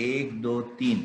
1, 2, 3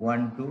1, 2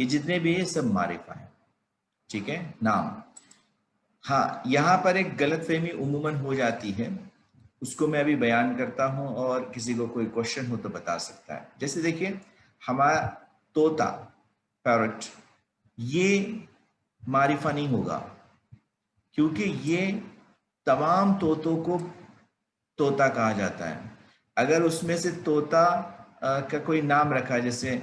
یہ جتنے بھی یہ سب معرفہ ہیں. ٹھیک ہے. نام. ہاں یہاں پر ایک غلط فہمی عموماً ہو جاتی ہے, اس کو میں ابھی بیان کرتا ہوں اور کسی کو کوئی کوشچن ہو تو بتا سکتا ہے. جیسے دیکھیے ہمارا طوطا, پیرٹ, یہ معرفہ نہیں ہوگا کیونکہ یہ تمام طوطوں کو طوطا کہا جاتا ہے. اگر اس میں سے طوطا کا کوئی نام رکھا جیسے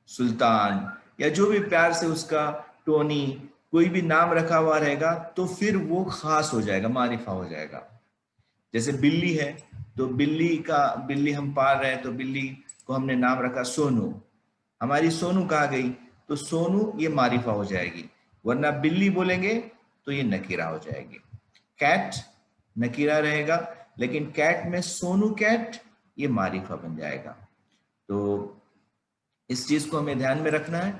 سلطان یا جو بھی پیار سے اس کا ٹونی کوئی بھی نام رکھا ہوا رہے گا تو پھر وہ خاص ہو جائے گا, معرفہ ہو جائے گا. جیسے بلی ہے تو بلی ہم پال رہے ہیں تو بلی کو ہم نے نام رکھا سونو, ہماری سونو کہا گئی تو سونو یہ معرفہ ہو جائے گی, ورنہ بلی بولیں گے تو یہ نکیرہ ہو جائے گی. کیٹ نکیرہ رہے گا لیکن کیٹ میں سونو کیٹ یہ معرفہ بن جائے گا. تو اس چیز کو ہمیں دھیان میں رکھنا ہے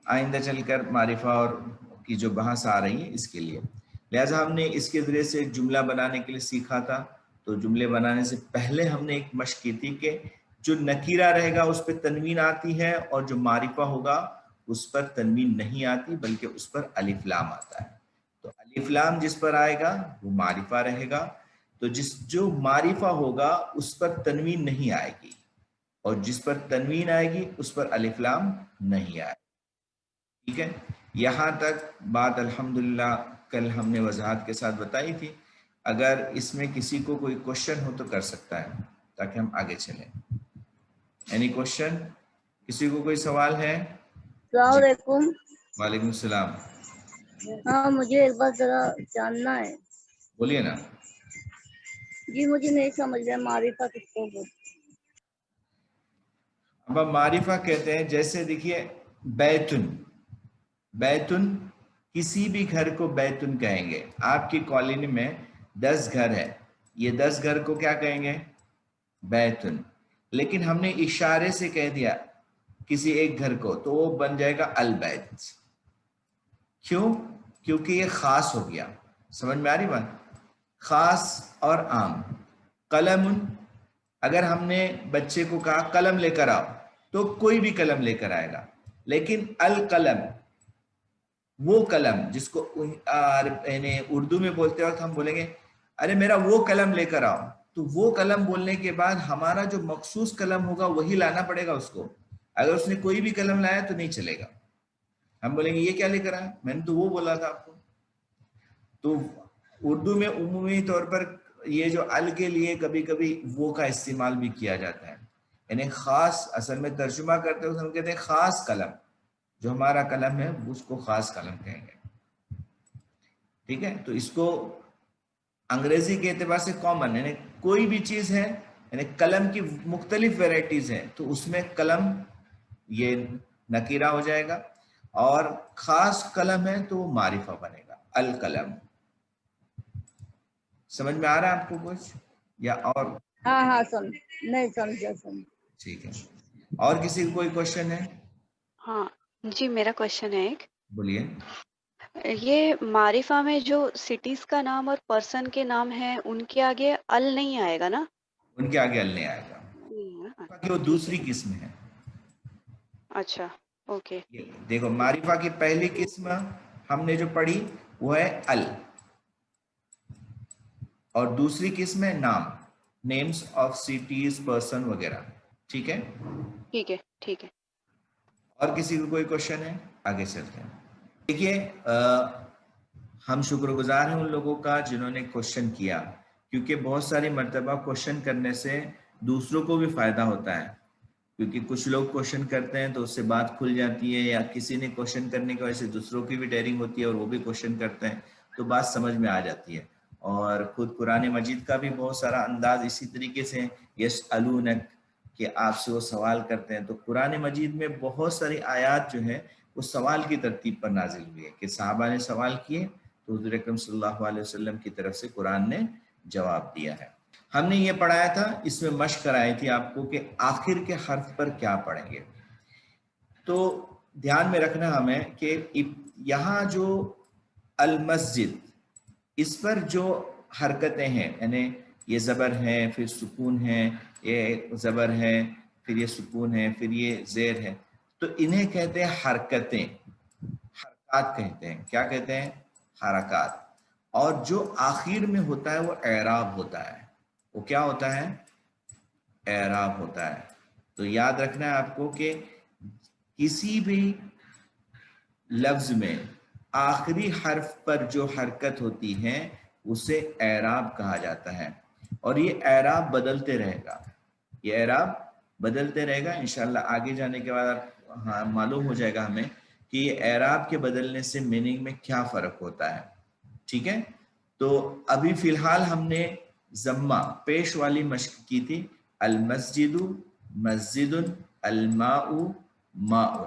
آئندہ چل کر معرفہ اور کی جو بحث آ رہی ہے اس کے لیے. لہٰذا ہم نے اس کے ذریعے سے ایک جملہ بنانے کے لیے سیکھا تھا. تو جملے بنانے سے پہلے ہم نے ایک مشق کی تھی کہ جو نکیرہ رہے گا اس پہ تنوین آتی ہے اور جو معرفہ ہوگا اس پر تنوین نہیں آتی بلکہ اس پر الف لام آتا ہے. تو الف لام جس پر آئے گا وہ معرفہ رہے گا, تو جو معرفہ ہوگا اس پر تنوین نہیں آئے گی اور جس پر تنوین آئے گی اس پر الف لام نہیں آئے. ٹھیک ہے. یہاں تک بات الحمدللہ کل ہم نے وضاحت کے ساتھ بتائی تھی. اگر اس میں کسی کو کوئی کوشچن ہو تو کر سکتا ہے تاکہ ہم آگے چلیں. Any question? کسی کو کوئی سوال ہے؟ السلام علیکم. وعلیکم السلام. ہاں مجھے ایک بات ذرا جاننا ہے. بولیے نا. جی مجھے نہیں سمجھ رہا معرفہ کس کو بولتے ہیں. اب ہم معرفہ کہتے ہیں جیسے دیکھیے بیتن, بیتن کسی بھی گھر کو بیتن کہیں گے. آپ کی کالونی میں 10 گھر ہے, یہ 10 گھر کو کیا کہیں گے؟ بیتن. لیکن ہم نے اشارے سے کہہ دیا کسی ایک گھر کو تو وہ بن جائے گا البیت. کیوں؟ کیونکہ یہ خاص ہو گیا. سمجھ میں آ رہی بات؟ خاص اور عام. قلم, اگر ہم نے بچے کو کہا قلم لے کر آؤ تو کوئی بھی قلم لے کر آئے گا, لیکن القلم وہ قلم جس کو یعنی اردو میں بولتے وقت ہم بولیں گے ارے میرا وہ قلم لے کر آؤ, تو وہ قلم بولنے کے بعد ہمارا جو مخصوص قلم ہوگا وہی لانا پڑے گا اس کو. اگر اس نے کوئی بھی قلم لایا تو نہیں چلے گا, ہم بولیں گے یہ کیا لے کر آیا, میں نے تو وہ بولا تھا آپ کو. تو اردو میں عمومی طور پر یہ جو ال کے لیے کبھی کبھی وہ کا استعمال بھی کیا جاتا ہے, یعنی خاص, اصل میں ترجمہ کرتے ہوئے ہم کہتے ہیں خاص قلم, جو ہمارا قلم ہے اس کو خاص قلم کہیں گے. ٹھیک ہے. تو اس کو انگریزی کے اعتبار سے کامن, یعنی کوئی بھی چیز ہے, یعنی قلم کی مختلف ویرائٹیز ہیں تو اس میں قلم یہ نکیرہ ہو جائے گا, اور خاص قلم ہے تو وہ معرفہ بنے گا القلم. سمجھ میں آ رہا ہے آپ کو کچھ یا اور؟ ہاں ہاں نہیں سمجھا. ٹھیک ہے. اور کسی کو کوئی کوشچن ہے؟ ہاں جی میرا کوشچن ہے ایک. بولیے. یہ معرفہ میں جو سٹیز کا نام اور پرسن کے نام ہے ان کے آگے ال نہیں آئے گا نا؟ ان کے آگے ال نہیں آئے گا کہ وہ دوسری قسم ہے. اچھا اوکے. دیکھو معرفہ کی پہلی قسم ہم نے جو پڑھی وہ ہے ال, اور دوسری قسم ہے نام, نیمز آف سٹیز, پرسن وغیرہ. ٹھیک ہے. ٹھیک ہے ٹھیک ہے. اور کسی کو کوئی کوشچن ہے؟ آگے چلتے ہیں. دیکھیے ہم شکر گزار ہیں ان لوگوں کا جنہوں نے کوشچن کیا, کیونکہ بہت ساری مرتبہ کوشچن کرنے سے دوسروں کو بھی فائدہ ہوتا ہے, کیونکہ کچھ لوگ کوشچن کرتے ہیں تو اس سے بات کھل جاتی ہے, یا کسی نے کوشچن کرنے کی وجہ سے دوسروں کی بھی ڈیئرنگ ہوتی ہے اور وہ بھی کوشچن کرتے ہیں تو بات سمجھ میں آ جاتی ہے. اور خود قرآن مجید کا بھی بہت سارا انداز اسی طریقے سے یسألونک کہ آپ سے وہ سوال کرتے ہیں, تو قرآن مجید میں بہت ساری آیات جو ہیں وہ سوال کی ترتیب پر نازل ہوئی ہے کہ صحابہ نے سوال کیے تو حضور اکرم صلی اللہ علیہ وسلم کی طرف سے قرآن نے جواب دیا ہے. ہم نے یہ پڑھایا تھا, اس میں مشق کرائی تھی آپ کو کہ آخر کے حرف پر کیا پڑھیں گے. تو دھیان میں رکھنا ہمیں کہ یہاں جو المسجد اس پر جو حرکتیں ہیں, یعنی یہ زبر ہے, پھر سکون ہے, یہ زبر ہے, پھر یہ سکون ہے, پھر یہ زیر ہے, تو انہیں کہتے ہیں حرکتیں، حرکات کہتے ہیں. کیا کہتے ہیں؟ حرکات. اور جو آخر میں ہوتا ہے وہ اعراب ہوتا ہے. وہ کیا ہوتا ہے؟ اعراب ہوتا ہے. تو یاد رکھنا ہے آپ کو کہ کسی بھی لفظ میں آخری حرف پر جو حرکت ہوتی ہے اسے اعراب کہا جاتا ہے. اور یہ اعراب بدلتے رہے گا، یہ اعراب بدلتے رہے گا. انشاءاللہ آگے جانے کے بعد معلوم ہو جائے گا ہمیں کہ یہ اعراب کے بدلنے سے میننگ میں کیا فرق ہوتا ہے. ٹھیک ہے. تو ابھی فی الحال ہم نے ضمہ پیش والی مشق کی تھی. المسجد مسجد، الماء ماء.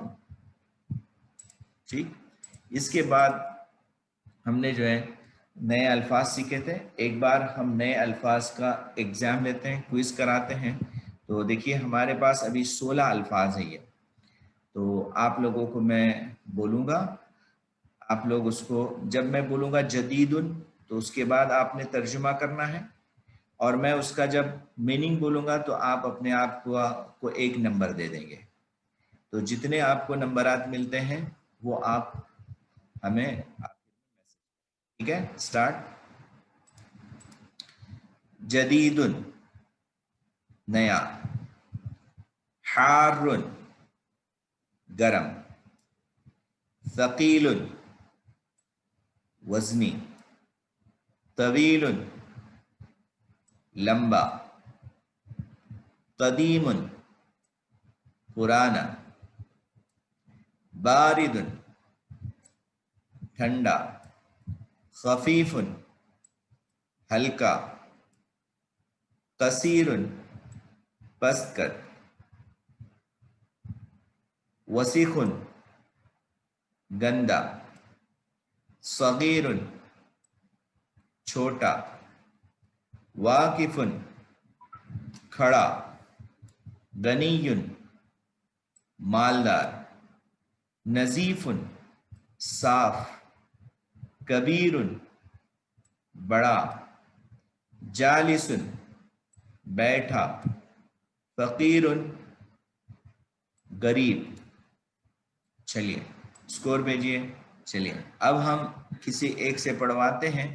ٹھیک. اس کے بعد ہم نے جو ہے نئے الفاظ سیکھے تھے. ایک بار ہم نئے الفاظ کا ایگزام لیتے ہیں، کوئز کراتے ہیں. تو دیکھیے ہمارے پاس ابھی 16 الفاظ ہیں. یہ تو آپ لوگوں کو میں بولوں گا، آپ لوگ اس کو جب میں بولوں گا جدید تو اس کے بعد آپ نے ترجمہ کرنا ہے، اور میں اس کا جب میننگ بولوں گا تو آپ اپنے آپ کو 1 نمبر دے دیں گے. تو جتنے آپ کو نمبرات ملتے ہیں وہ آپ ہمیں. ٹھیک ہے. سٹارٹ. جدید نیا، حار گرم، ثقیل وزنی، طویل لمبا، قدیم پرانا، بارد ٹھنڈا، خفیف ہلکا، قصیر پست کر، وسیخ گندا، صغیر چھوٹا، واقف کھڑا، غنی مالدار، نظیف صاف، کبیر بڑا، جالس بیٹھا، فقیر غریب. چلیے اسکور بھیجیے. چلیے اب ہم کسی ایک سے پڑھواتے ہیں،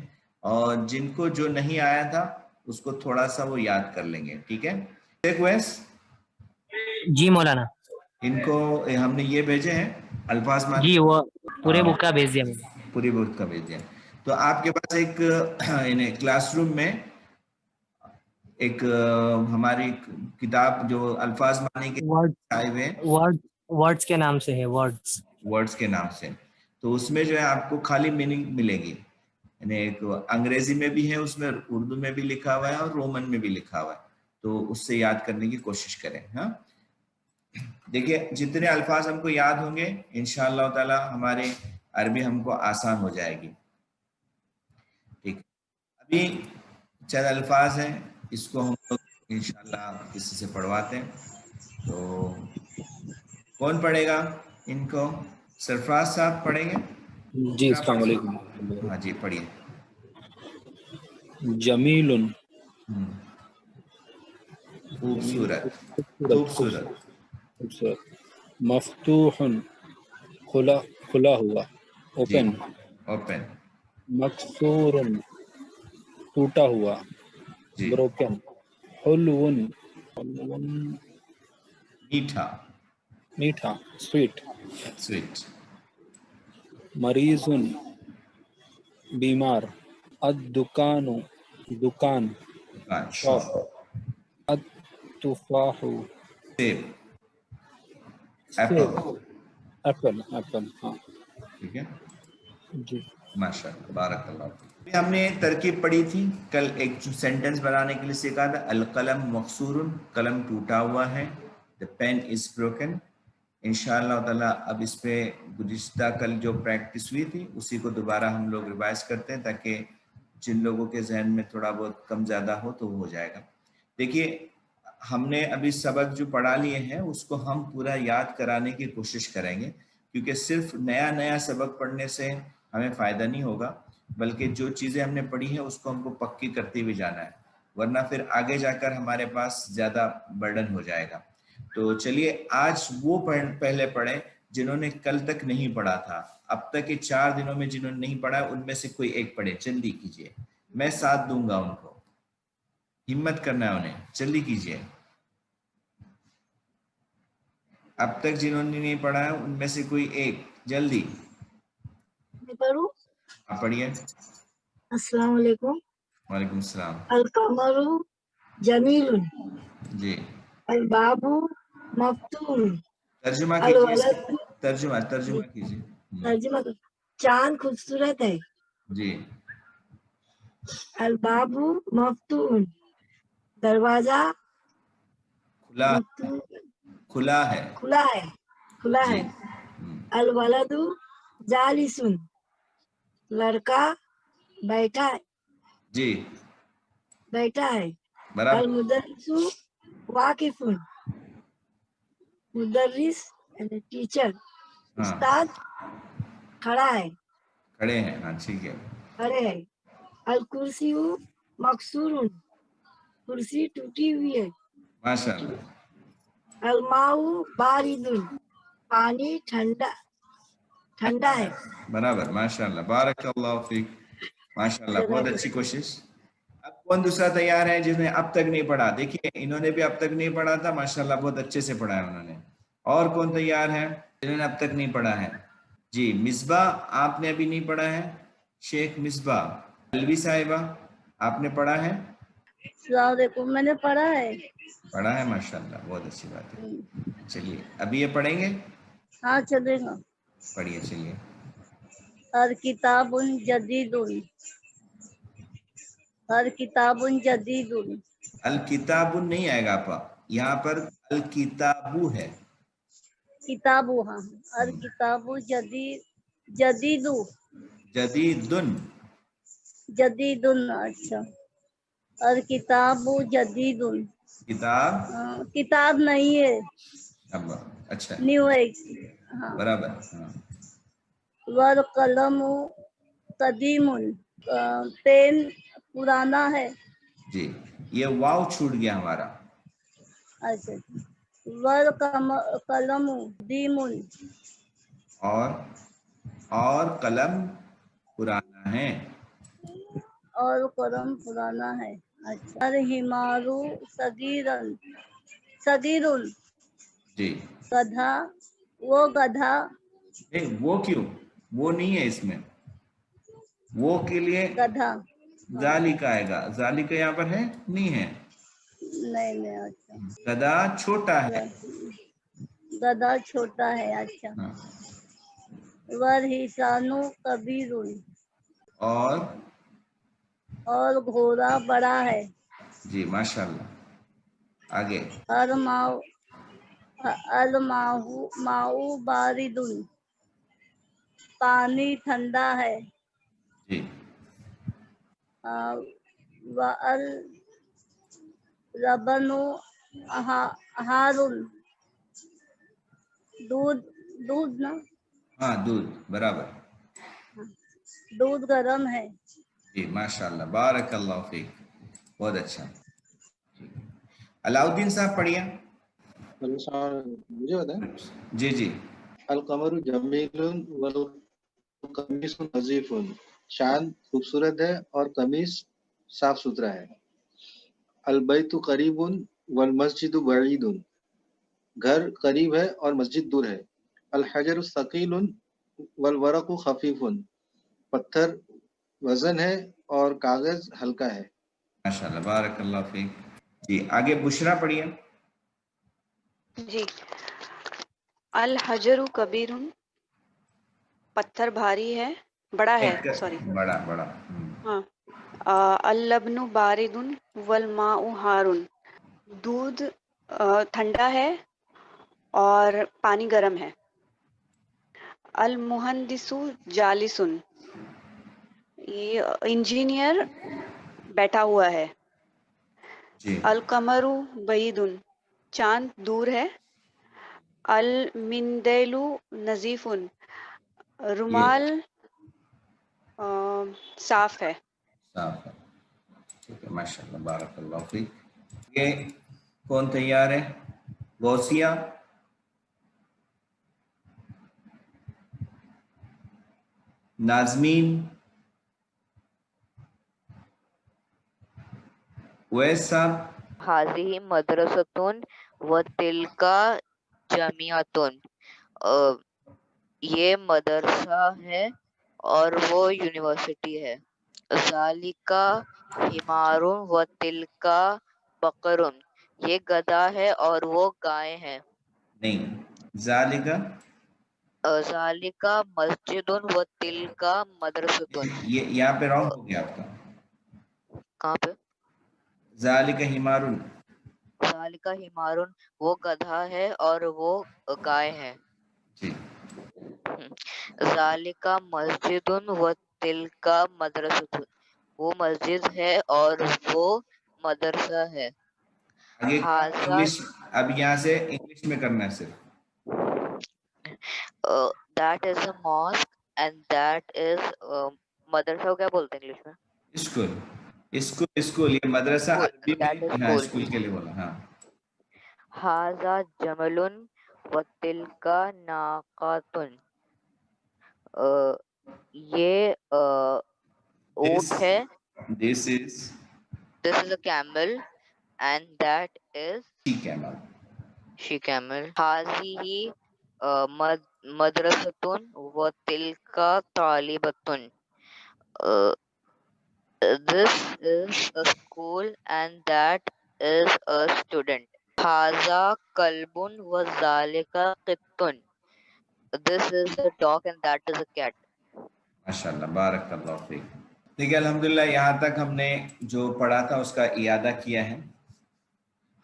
اور جن کو جو نہیں آیا تھا اس کو تھوڑا سا وہ یاد کر لیں گے. ٹھیک ہے. جی مولانا. ان کو ہم نے یہ بھیجے ہیں الفاظ جی وہ پورے بک کا بھیج دیا میں. پوری بک کا بھیج دیا. تو آپ کے پاس ایک کلاس روم میں ایک ہماری کتاب جو الفاظ معنی کے آئے ہوئے ہیں، ورڈز کے نام سے ہے، ورڈز کے نام سے. تو اس میں جو ہے آپ کو خالی میننگ ملے گی. یعنی ایک انگریزی میں بھی ہے، اس میں اردو میں بھی لکھا ہوا ہے اور رومن میں بھی لکھا ہوا ہے. تو اس سے یاد کرنے کی کوشش کریں. ہاں دیکھیے جتنے الفاظ ہم کو یاد ہوں گے انشاءاللہ تعالی ہماری عربی ہم کو آسان ہو جائے گی. ٹھیک. ابھی چند الفاظ ہیں، اس کو ہم لوگ انشاءاللہ کسی سے پڑھواتے ہیں. تو کون پڑھے گا ان کو؟ سرفراز صاحب پڑھیں گے؟ جی السلام علیکم. ہاں جی پڑھیے. جمیل خوبصورت، خوبصورت. خوبصورت. مفتوح کھلا ہوا، جی اوپن. اوپن. مکسور ٹوٹا ہوا، جی بروکن. حلو میٹھا، میٹھا، سویٹ. سویٹ. مریض بیمار. الدکان دکان، شاپ. التفاح سیب، سیب، ایپل. ایپل. ہاں ٹھیک ہے. جی. ماشاء اللہ، بارک اللہ. ہم نے ترکیب پڑھی تھی کل، ایک سینٹنس بنانے کے لیے سیکھا تھا. القلم مکسور، قلم ٹوٹا ہوا ہے. The pen is broken. انشاءاللہ تعالیٰ اب اس پہ گزشتہ کل جو پریکٹس ہوئی تھی اسی کو دوبارہ ہم لوگ ریوائز کرتے ہیں، تاکہ جن لوگوں کے ذہن میں تھوڑا بہت کم زیادہ ہو تو وہ ہو جائے گا. دیکھیے ہم نے ابھی سبق جو پڑھا لیے ہیں اس کو ہم پورا یاد کرانے کی کوشش کریں گے، کیونکہ صرف نیا سبق پڑھنے سے ہمیں فائدہ نہیں ہوگا، بلکہ جو چیزیں ہم نے پڑھی ہیں اس کو ہم کو پکی کرتے ہوئے جانا ہے، ورنہ پھر آگے جا کر ہمارے پاس زیادہ برڈن ہو جائے گا. تو چلیے آج وہ پہلے پڑھیں جنہوں نے کل تک نہیں پڑھا تھا. اب تک کے 4 دنوں میں جنہوں نے نہیں پڑھا ان میں سے کوئی ایک پڑھے. جلدی کیجیے, میں ساتھ دوں گا ان کو. ہمت کرنا ہے انہیں, جلدی کیجیے. اب تک جنہوں نے نہیں پڑھا ہے ان میں سے کوئی ایک, جلدی. میں پڑھوں. آپ پڑھیے. السلام علیکم. وعلیکم السلام. القمر جمیل. جی الباب مفتون. ترجمہ کیجیے اس کا, ترجمہ کیجیے. ترجمہ چاند خوبصورت ہے. جی الباب مفتون. دروازہ کھلا مفتون کھلا ہے. کھلا ہے. کھلا جی ہے. الولد جالسن. لڑکا بیٹھا جی بیٹھا ہے. برابر. المدرس واقف. مدرس یعنی ٹیچر. ہاں استاد کھڑا ہے. کھڑے ہیں. ہاں ٹھیک ہے. کھڑے ہے. الکرسی مکسور. کرسی ٹوٹی ہوئی ہے. ماشاء اللہ. الماء بارد. پانی ٹھنڈا ٹھنڈا ہے. برابر. ماشاء اللہ. بارک اللہ فیک. ماشاء اللہ, بہت اچھی کوشش. اب کون دوسرا تیار ہے جس نے اب تک نہیں پڑھا؟ دیکھیے انہوں نے بھی اب تک نہیں پڑھا تھا, ماشاءاللہ بہت اچھے سے پڑھا ہے انہوں نے. اور کون تیار ہے جنہوں نے اب تک نہیں پڑھا ہے؟ جی مصباح, آپ نے ابھی نہیں پڑھا ہے. شیخ مصباح. الوی صاحبہ آپ نے پڑھا ہے؟ السلام علیکم. میں نے پڑھا ہے. پڑھا ہے, ماشاءاللہ بہت اچھی بات ہے. چلیے ابھی یہ پڑھیں گے. ہاں چلے گا. پڑھیے چلیے. ہر کتاب جدید. ہر کتاب جدید. الکتاب نہیں آئے گا آپا, یہاں پر الکتابو ہے. کتاب. ہاں ہر کتاب جدید. جدید جدیدن. جدید. اچھا. ہر کتاب جدید. کتاب کتاب نہیں ہے, اب اچھا نیو ہے. ہاں. برابر. ہاں والقلم قدیم. پین پرانا ہے. جی یہ واو چھوٹ گیا ہمارا. اچھا. والقلم قدیم. اور قلم پرانا ہے. اور قلم پرانا ہے. اچھا. الحمار صغیرن. صغیر. جی گدھا. وہ گدھا. نہیں وہ کیوں, وہ نہیں ہے اس میں. وہ کے لیے گدھا. ذالک آئے گا. ذالک یہاں پر ہے نہیں ہے. نہیں نہیں. اچھا. گدھا چھوٹا ہے. گدھا چھوٹا ہے. اچھا. ہاں. والحصان کبیر. اور اور گھوڑا بڑا ہے. جی ماشاءاللہ. آگے. الماء بارد. پانی ٹھنڈا ہے. جی واللبن حار. دودھ نا. ہاں دودھ. برابر. دودھ گرم ہے. جی ماشاءاللہ بارک اللہ فیک. بہت اچھا. علاؤدین صاحب پڑھیے. مجھے بتائیں. جی جی. القمر جمیل والقمیص نظیف. چاند خوبصورت ہے اور قمیص صاف ستھرا ہے. البیت قریب والمسجد بعید. گھر قریب ہے اور مسجد دور ہے. الحجر ثقیل والورق خفیف. پتھر وزن ہے اور کاغذ ہلکا ہے. ماشاءاللہ بارک اللہ فیک. جی آگے بشرا پڑھیے. جی. الحجر کبیر. پتھر بھاری ہے, بڑا ہے. سوری. بڑا بڑا. ہاں. اللبن بارد والماء حار. دودھ ٹھنڈا ہے اور پانی گرم ہے. المہندس جالسن. یہ انجینئر بیٹھا ہوا ہے. جی القمر بعید. چاند دور ہے. المندیل نظیف. یہ رومال صاف ہے. صاف ہے. ٹھیک ہے ماشاءاللہ بارک اللہ فیک. یہ کون تیار ہے؟ غوثیہ, نازمین, اویس صاحب, هذه مدرسة وتلك جامعة. یہ مدرسہ ہے اور وہ یونیورسٹی ہے. ذالک حمار وتلک بقر. یہ گدھا ہے اور وہ گائے ہیں. نہیں, ذالک, ذالک مسجد وتلک مدرسۃ. یہ یہاں پہ رانگ ہو گیا آپ کا. کہاں پہ؟ ذالک حمار, ذالک حمار وہ گدھا ہے اور وہ گائے ہیں. جی. ذالک مسجد وتلک مدرسۃ. وہ مسجد ہے اور وہ مدرسہ ہے. آگے ھذا انگلش, اب یہاں سے انگلش میں کرنا ہے صرف. that is a mosque and that is مدرسہ کو کیا بولتے ہیں انگلش میں؟ اسکول, اسکول, اسکول, یہ مدرسہ School, عربی that is میں, ہاں school. اسکول کے لیے بولا. ہاں. ھذا جمل وتلک ناقۃ. یہ اونٹ ہے. This is This is a camel and that is she camel. she camel. هذه مدرسة وتلك طالبة. This is a school and that is a student. هذا كلب وذلك قط. This is a dog and that is a cat. ماشاء اللہ, بارک اللہ fake. دیکھیے الحمدللہ یہاں تک ہم نے جو پڑھا تھا اس کا اعادہ کیا ہے.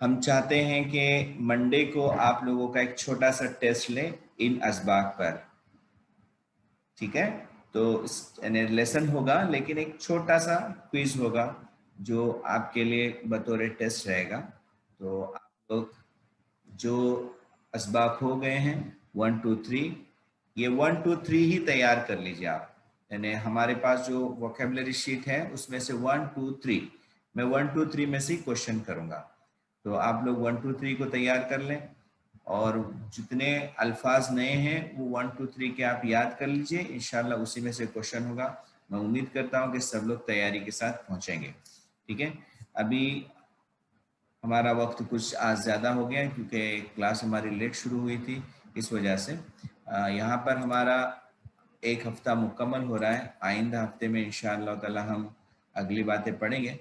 ہم چاہتے ہیں کہ منڈے کو آپ لوگوں کا ایک چھوٹا سا ٹیسٹ لیں ان اسباق پر, ٹھیک ہے؟ تو یعنی لیسن ہوگا لیکن ایک چھوٹا سا کوئز ہوگا جو آپ کے لیے بطور ٹیسٹ رہے گا. تو آپ لوگ جو اسباق ہو گئے ہیں 1 2 3, یہ 1 2 3 ہی تیار کر لیجیے آپ. یعنی ہمارے پاس جو ووکیبلری شیٹ ہے اس میں سے 1 2 3, میں 1 2 3 میں سے کوشچن کروں گا. تو آپ لوگ 1 2 3 کو تیار کر لیں اور جتنے الفاظ نئے ہیں وہ 1 2 3 کے آپ یاد کر لیجئے. انشاءاللہ اسی میں سے کوشچن ہوگا. میں امید کرتا ہوں کہ سب لوگ تیاری کے ساتھ پہنچیں گے, ٹھیک ہے؟ ابھی ہمارا وقت کچھ آج زیادہ ہو گیا کیونکہ کلاس ہماری لیٹ شروع ہوئی تھی, اس وجہ سے یہاں پر ہمارا ایک ہفتہ مکمل ہو رہا ہے. آئندہ ہفتے میں انشاءاللہ تعالی ہم اگلی باتیں پڑھیں گے.